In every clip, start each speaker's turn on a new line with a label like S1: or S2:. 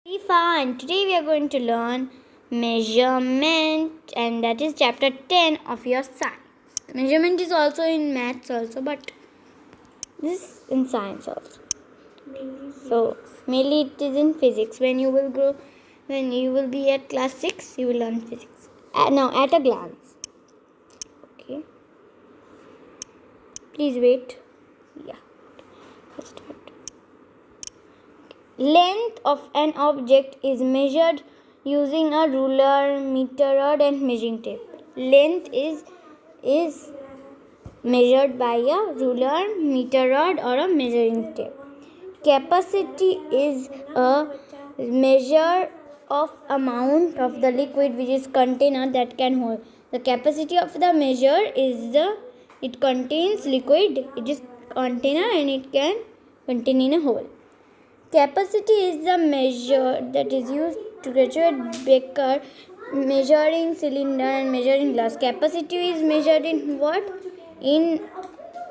S1: Rifa, and today we are going to learn measurement, and that is chapter 10 of your science. Measurement is also in maths also, but this is in science also. So mainly it is in physics. When you will be at class 6, you will learn physics. Now at a glance. Okay. Please wait. Yeah. Let's start. Length of an object is measured using a ruler, meter rod and measuring tape. Length is measured by a ruler, meter rod or a measuring tape. Capacity is a measure of amount of the liquid which is container that can hold. The capacity of the measure is it contains liquid, it is container and it can contain in a hole. Capacity is the measure that is used to graduate beaker, measuring cylinder and measuring glass. Capacity is measured in what? In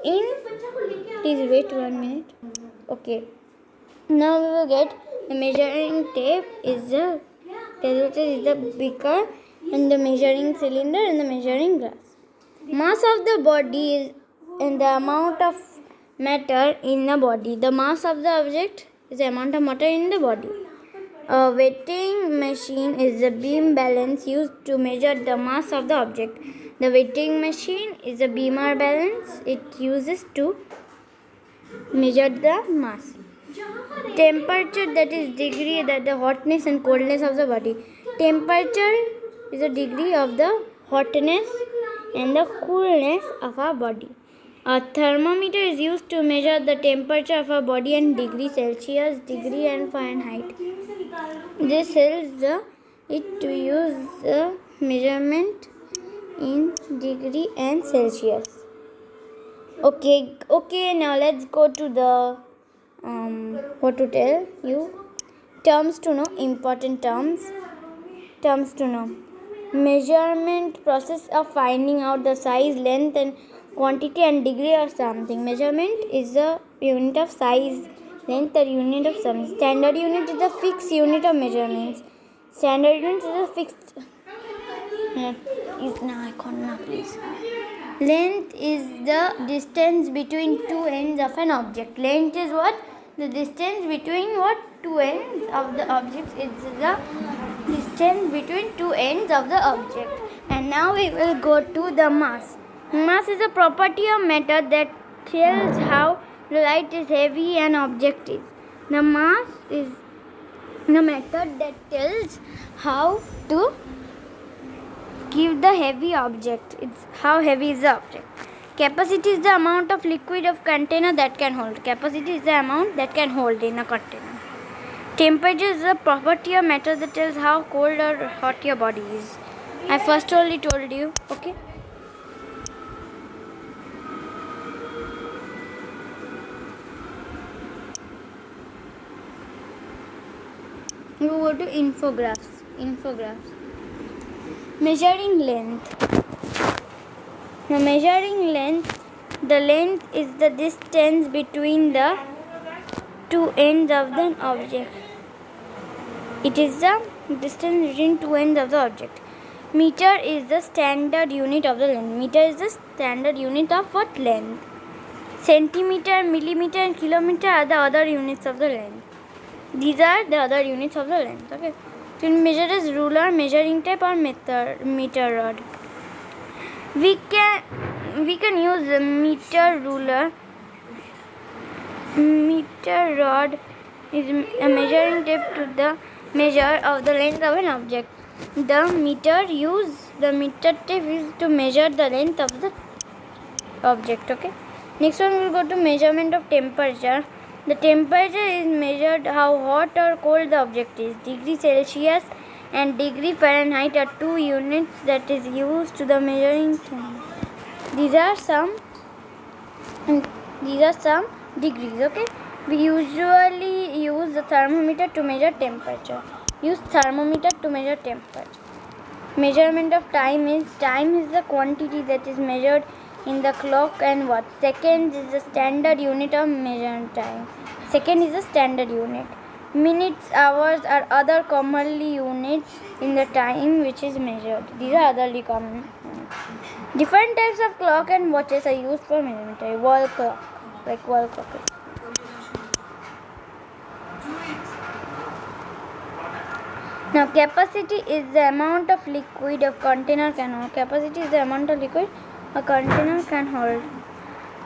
S1: please wait 1 minute. Okay. Now we will get the measuring tape is the beaker and the measuring cylinder and the measuring glass. Mass of the body is in the amount of matter in the body. The mass of the object is the amount of matter in the body. A weighting machine is a beam balance used to measure the mass of the object. The weighting machine is a beamer balance. It uses to measure the mass. Temperature, that is degree, that the hotness and coldness of the body. Temperature is a degree of the hotness and the coolness of our body. A thermometer is used to measure the temperature of our body in degree Celsius, degree and Fahrenheit. This helps it to use the measurement in degree and Celsius. Okay. Now let's go to the what to tell you. Terms to know, important terms. Terms to know. Measurement, process of finding out the size, length and quantity and degree of something. Measurement is the unit of size, length or unit of something. Standard unit is the fixed unit of measurements. Standard unit is a fixed please. Length is the distance between two ends of an object. Length is what? The distance between what? Two ends of the object is the distance between two ends of the object. And now we will go to the mass. Mass is a property of matter that tells how light is heavy an object is. The mass is the method that tells how to give the heavy object. It's how heavy is the object. Capacity is the amount of liquid of container that can hold. Capacity is the amount that can hold in a container. Temperature is the property of matter that tells how cold or hot your body is. I first only told you. Okay. We go to infographs. Measuring length. Now measuring length, the length is the distance between the two ends of the object. It is the distance between two ends of the object. Meter is the standard unit of the length. Meter is the standard unit of what? Length. Centimeter, millimeter and kilometer are the other units of the length. These are the other units of the length. Okay. So measure is ruler, measuring tape or meter rod. We can use a meter ruler. Meter rod is a measuring tape to the measure of the length of an object. The meter tape is to measure the length of the object. Okay. Next one we'll go to measurement of temperature. The temperature is measured how hot or cold the object is. Degree Celsius and degree Fahrenheit are two units that is used to the measuring temperature. These are some degrees. Okay. We usually use the thermometer to measure temperature. Measurement of time is the quantity that is measured in the clock and watt. Seconds is the standard unit of measuring time. Second is the standard unit. Minutes, hours are other commonly units in the time which is measured. These are other common units. Different types of clock and watches are used for measurement. Wall clock, like wall clock. Now, capacity is the amount of liquid a container can hold. Capacity is the amount of liquid a container can hold.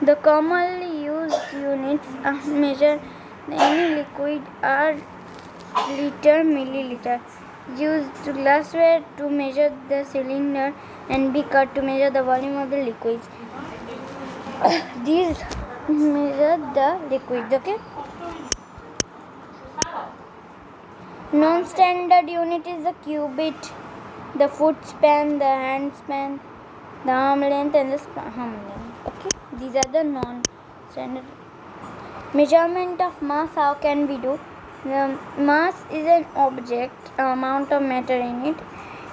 S1: The commonly used units of measure any liquid are liter, milliliter. Used glassware to measure the cylinder and beaker to measure the volume of the liquids. These measure the liquids, okay? Non-standard unit is the cubit, the foot span, the hand span, the arm length and the arm length. Okay, these are the non-standard. Measurement of mass, how can we do? The mass is an object, amount of matter in it.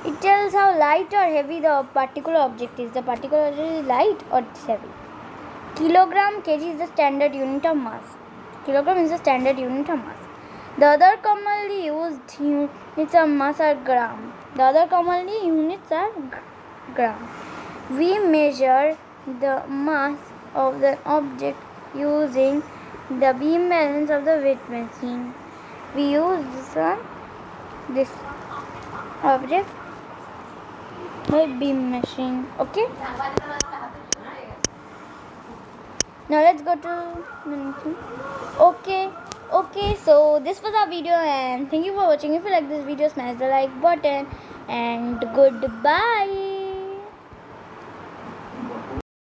S1: It tells how light or heavy the particular object is. The particular object is light or it's heavy. Kilogram, kg is the standard unit of mass. Kilogram is the standard unit of mass. The other commonly used units of mass are gram. The other commonly units are gram. We measure the mass of the object using the beam balance of the weight machine. We use this object by beam machine. Okay. Now let's go to okay, so this was our video and thank you for watching. If you like this video, smash the like button and goodbye.